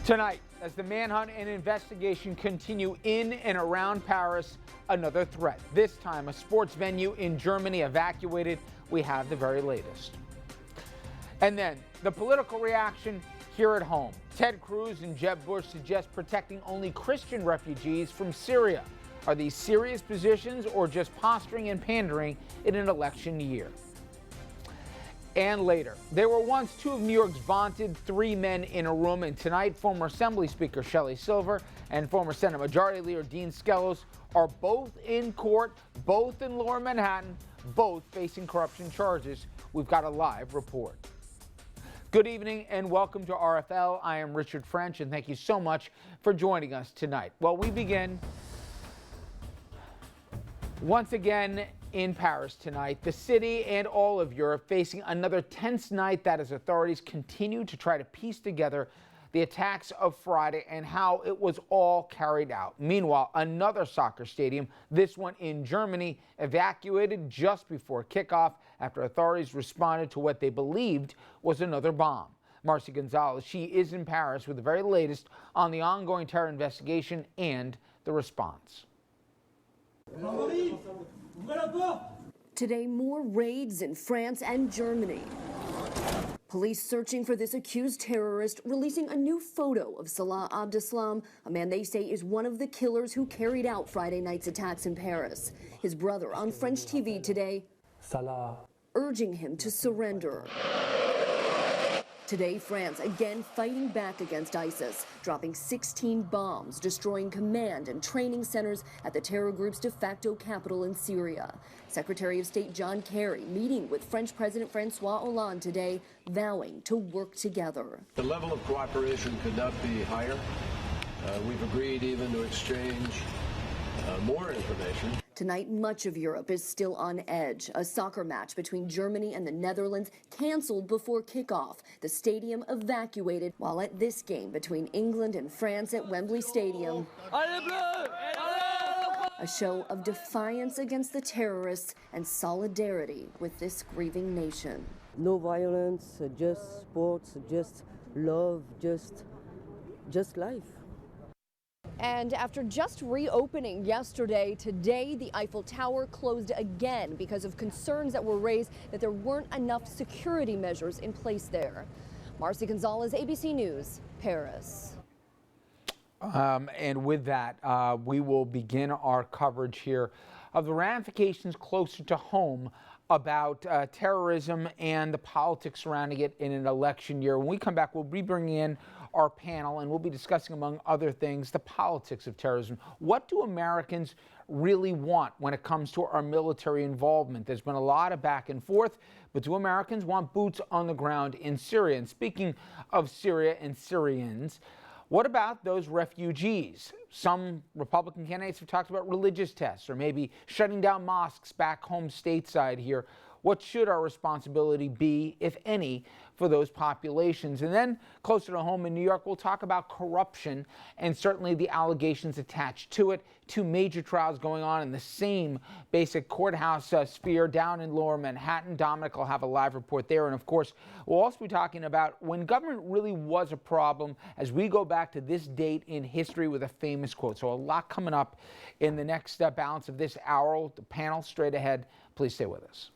Tonight, as the manhunt and investigation continue in and around Paris, another threat. This time, a sports venue in Germany evacuated. We have the very latest. And then, the political reaction here at home. Ted Cruz and Jeb Bush suggest protecting only Christian refugees from Syria. Are these serious positions or just posturing and pandering in an election year? And later, there were once two of New York's vaunted three men in a room, and tonight former Assembly Speaker Shelley Silver and former Senate Majority Leader Dean SKELOS are both in court, both in Lower Manhattan, both facing corruption charges. We've got a live report. Good evening and welcome to RFL. I am Richard French, and thank you so much for joining us tonight. Well, we begin once again in Paris tonight. The city and all of Europe facing another tense night that as authorities continue to try to piece together the attacks of Friday and how it was all carried out. Meanwhile, another soccer stadium, this one in Germany, evacuated just before kickoff after authorities responded to what they believed was another bomb. Marcy Gonzalez, she is in Paris with the very latest on the ongoing terror investigation and the response. Today, more raids in France and Germany. Police searching for this accused terrorist, releasing a new photo of Salah Abdeslam, a man they say is one of the killers who carried out Friday night's attacks in Paris. His brother on French TV today, Salah, urging him to surrender. Today, France again fighting back against ISIS, dropping 16 bombs, destroying command and training centers at the terror group's de facto capital in Syria. Secretary of State John Kerry meeting with French President Francois Hollande today, vowing to work together. The level of cooperation could not be higher. We've agreed even to exchange more information. Tonight, much of Europe is still on edge. A soccer match between Germany and the Netherlands canceled before kickoff. The stadium evacuated, while at this game between England and France at Wembley Stadium, a show of defiance against the terrorists and solidarity with this grieving nation. No violence, just sports, just love, just life. And after just reopening yesterday, today the Eiffel Tower closed again because of concerns that were raised that there weren't enough security measures in place there. Marcy Gonzalez, ABC News, Paris. And with that, we will begin our coverage here of the ramifications closer to home about terrorism and the politics surrounding it in an election year. When we come back, we'll be bringing in our panel, and we'll be discussing, among other things, the politics of terrorism. What do Americans really want when it comes to our military involvement? There's been a lot of back and forth, but do Americans want boots on the ground in Syria? And speaking of Syria and Syrians, what about those refugees? Some Republican candidates have talked about religious tests or maybe shutting down mosques back home stateside here. What should our responsibility be, if any, for those populations? And then closer to home in New York, we'll talk about corruption and certainly the allegations attached to it. Two major trials going on in the same basic courthouse sphere down in Lower Manhattan. Dominic will have a live report there. And of course, we'll also be talking about when government really was a problem as we go back to this date in history with a famous quote. So a lot coming up in the next balance of this hour. The panel straight ahead. Please stay with us.